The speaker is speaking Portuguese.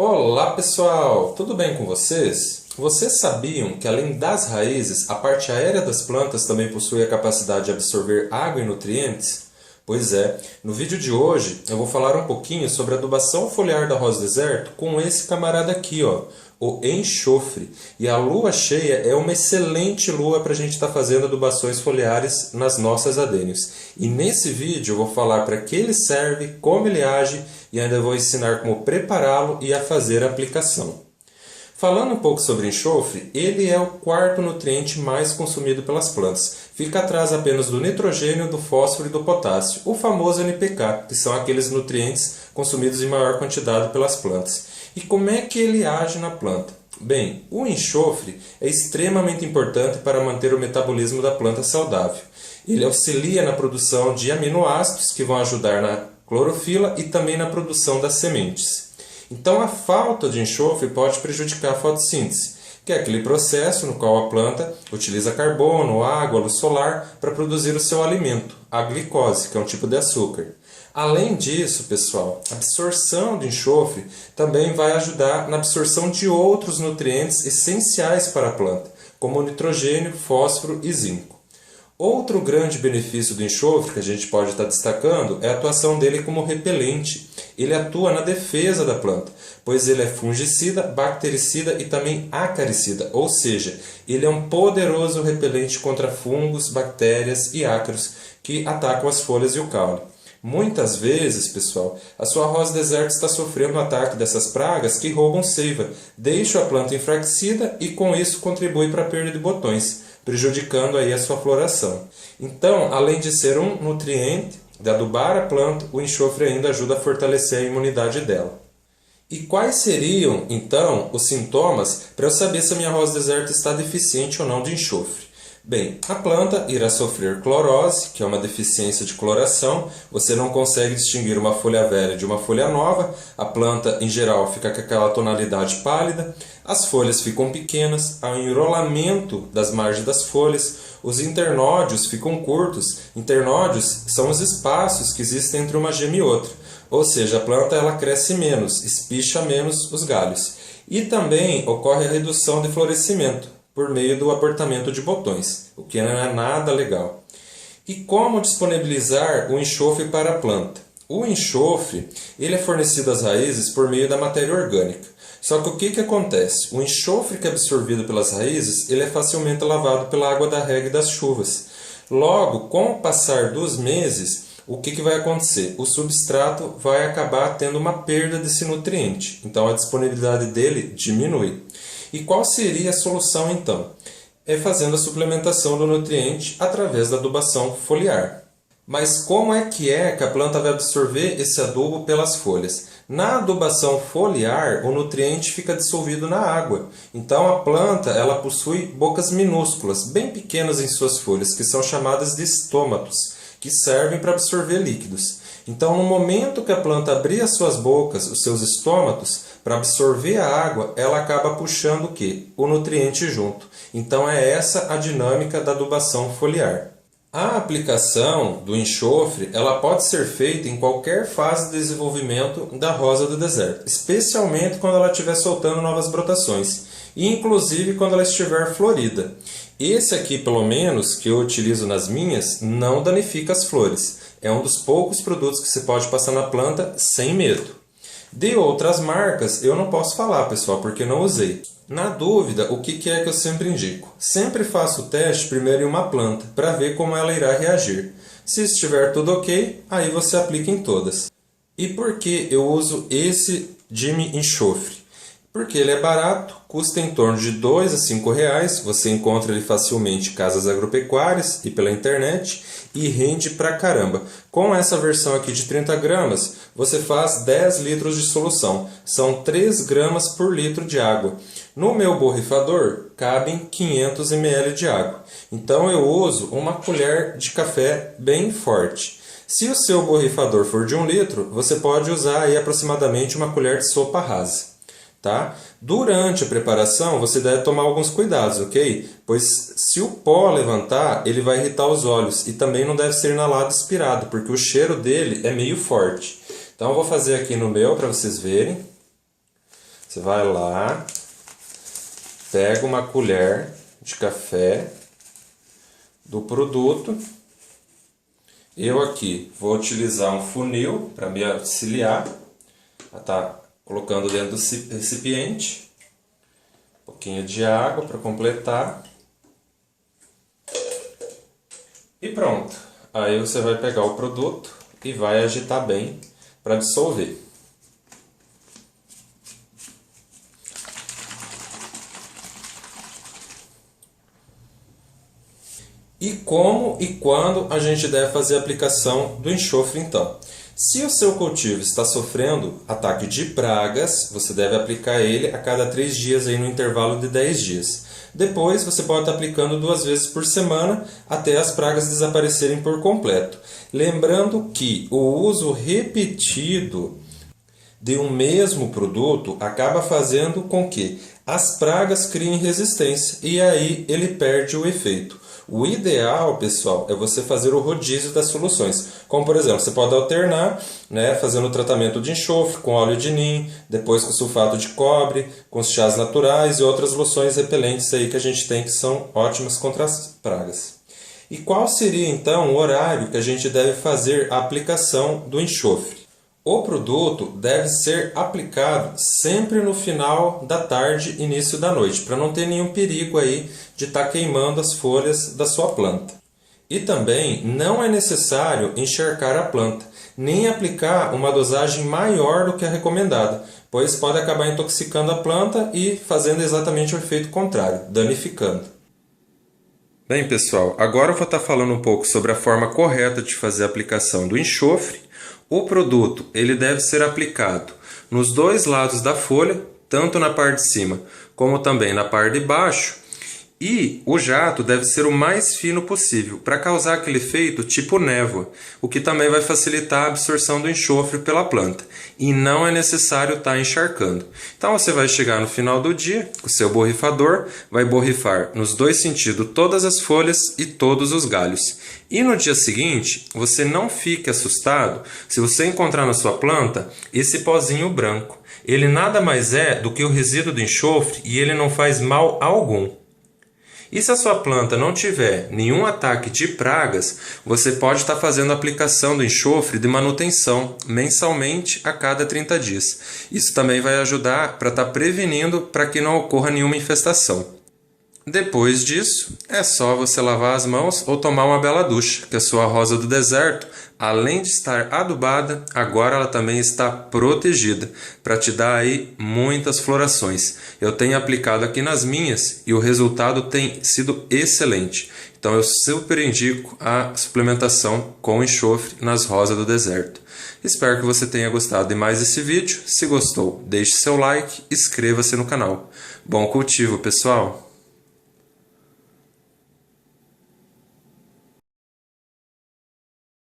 Olá pessoal, tudo bem com vocês? Vocês sabiam que além das raízes, a parte aérea das plantas também possui a capacidade de absorver água e nutrientes? Pois é, no vídeo de hoje eu vou falar um pouquinho sobre a adubação foliar da rosa deserto com esse camarada aqui, ó, o enxofre. E a lua cheia é uma excelente lua para a gente estar fazendo adubações foliares nas nossas adênios. E nesse vídeo eu vou falar para que ele serve, como ele age e ainda vou ensinar como prepará-lo e a fazer a aplicação. Falando um pouco sobre enxofre, ele é o quarto nutriente mais consumido pelas plantas. Fica atrás apenas do nitrogênio, do fósforo e do potássio, o famoso NPK, que são aqueles nutrientes consumidos em maior quantidade pelas plantas. E como é que ele age na planta? Bem, o enxofre é extremamente importante para manter o metabolismo da planta saudável. Ele auxilia na produção de aminoácidos que vão ajudar na clorofila e também na produção das sementes. Então, a falta de enxofre pode prejudicar a fotossíntese, que é aquele processo no qual a planta utiliza carbono, água, luz solar para produzir o seu alimento, a glicose, que é um tipo de açúcar. Além disso, pessoal, a absorção de enxofre também vai ajudar na absorção de outros nutrientes essenciais para a planta, como nitrogênio, fósforo e zinco. Outro grande benefício do enxofre que a gente pode estar destacando é a atuação dele como repelente. Ele atua na defesa da planta, pois ele é fungicida, bactericida e também acaricida, ou seja, ele é um poderoso repelente contra fungos, bactérias e ácaros que atacam as folhas e o caule. Muitas vezes, pessoal, a sua rosa deserta está sofrendo o ataque dessas pragas que roubam seiva, deixam a planta enfraquecida e com isso contribui para a perda de botões, prejudicando aí a sua floração. Então, além de ser um nutriente, de adubar a planta, o enxofre ainda ajuda a fortalecer a imunidade dela. E quais seriam, então, os sintomas para eu saber se a minha rosa deserta está deficiente ou não de enxofre? Bem, a planta irá sofrer clorose, que é uma deficiência de coloração. Você não consegue distinguir uma folha velha de uma folha nova. A planta, em geral, fica com aquela tonalidade pálida. As folhas ficam pequenas, há um enrolamento das margens das folhas. Os internódios ficam curtos. Internódios são os espaços que existem entre uma gema e outra. Ou seja, a planta ela cresce menos, espicha menos os galhos. E também ocorre a redução de florescimento por meio do abortamento de botões, o que não é nada legal. E como disponibilizar o enxofre para a planta? O enxofre ele é fornecido às raízes por meio da matéria orgânica. Só que o que acontece? O enxofre que é absorvido pelas raízes ele é facilmente lavado pela água da rega e das chuvas. Logo, com o passar dos meses, o que vai acontecer? O substrato vai acabar tendo uma perda desse nutriente. Então, a disponibilidade dele diminui. E qual seria a solução então? É fazendo a suplementação do nutriente através da adubação foliar. Mas como é que a planta vai absorver esse adubo pelas folhas? Na adubação foliar, o nutriente fica dissolvido na água. Então a planta ela possui bocas minúsculas, bem pequenas em suas folhas, que são chamadas de estômatos, que servem para absorver líquidos. Então, no momento que a planta abrir as suas bocas, os seus estômatos, para absorver a água, ela acaba puxando o quê? O nutriente junto. Então, é essa a dinâmica da adubação foliar. A aplicação do enxofre ela pode ser feita em qualquer fase de desenvolvimento da rosa do deserto, especialmente quando ela estiver soltando novas brotações, e inclusive quando ela estiver florida. Esse aqui, pelo menos, que eu utilizo nas minhas, não danifica as flores. É um dos poucos produtos que você pode passar na planta sem medo. De outras marcas, eu não posso falar, pessoal, porque não usei. Na dúvida, o que é que eu sempre indico? Sempre faça o teste primeiro em uma planta, para ver como ela irá reagir. Se estiver tudo ok, aí você aplica em todas. E por que eu uso esse Jimmy enxofre? Porque ele é barato, custa em torno de R$ 2 a R$ 5 reais, você encontra ele facilmente em casas agropecuárias e pela internet e rende pra caramba. Com essa versão aqui de 30 gramas, você faz 10 litros de solução, são 3 gramas por litro de água. No meu borrifador, cabem 500 ml de água, então eu uso uma colher de café bem forte. Se o seu borrifador for de 1 litro, você pode usar aí aproximadamente uma colher de sopa rasa. Tá? Durante a preparação, você deve tomar alguns cuidados, ok? Pois se o pó levantar, ele vai irritar os olhos e também não deve ser inalado e expirado, porque o cheiro dele é meio forte. Então, eu vou fazer aqui no meu para vocês verem. Você vai lá, pega uma colher de café do produto. Eu aqui vou utilizar um funil para me auxiliar a estar colocando dentro do recipiente. Um pouquinho de água para completar. E pronto. Aí você vai pegar o produto e vai agitar bem para dissolver. E como e quando a gente deve fazer a aplicação do enxofre então? Se o seu cultivo está sofrendo ataque de pragas, você deve aplicar ele a cada 3 dias aí no intervalo de 10 dias. Depois você pode estar aplicando 2 vezes por semana até as pragas desaparecerem por completo. Lembrando que o uso repetido de um mesmo produto acaba fazendo com que as pragas criem resistência e aí ele perde o efeito. O ideal, pessoal, é você fazer o rodízio das soluções. Como, por exemplo, você pode alternar, fazendo o tratamento de enxofre com óleo de nim, depois com sulfato de cobre, com os chás naturais e outras loções repelentes aí que a gente tem que são ótimas contra as pragas. E qual seria, então, o horário que a gente deve fazer a aplicação do enxofre? O produto deve ser aplicado sempre no final da tarde, início da noite, para não ter nenhum perigo aí de estar queimando as folhas da sua planta. E também não é necessário encharcar a planta, nem aplicar uma dosagem maior do que a recomendada, pois pode acabar intoxicando a planta e fazendo exatamente o efeito contrário, danificando. Bem, pessoal, agora eu vou estar falando um pouco sobre a forma correta de fazer a aplicação do enxofre. O produto ele deve ser aplicado nos 2 lados da folha, tanto na parte de cima como também na parte de baixo. E o jato deve ser o mais fino possível, para causar aquele efeito tipo névoa, o que também vai facilitar a absorção do enxofre pela planta. E não é necessário estar encharcando. Então você vai chegar no final do dia, com o seu borrifador, vai borrifar nos 2 sentidos todas as folhas e todos os galhos. E no dia seguinte, você não fique assustado se você encontrar na sua planta esse pozinho branco. Ele nada mais é do que o resíduo do enxofre e ele não faz mal algum. E se a sua planta não tiver nenhum ataque de pragas, você pode estar fazendo a aplicação do enxofre de manutenção mensalmente a cada 30 dias. Isso também vai ajudar para estar prevenindo para que não ocorra nenhuma infestação. Depois disso, é só você lavar as mãos ou tomar uma bela ducha, que a sua rosa do deserto, além de estar adubada, agora ela também está protegida, para te dar aí muitas florações. Eu tenho aplicado aqui nas minhas e o resultado tem sido excelente. Então eu super indico a suplementação com enxofre nas rosas do deserto. Espero que você tenha gostado de mais esse vídeo. Se gostou, deixe seu like e inscreva-se no canal. Bom cultivo, pessoal!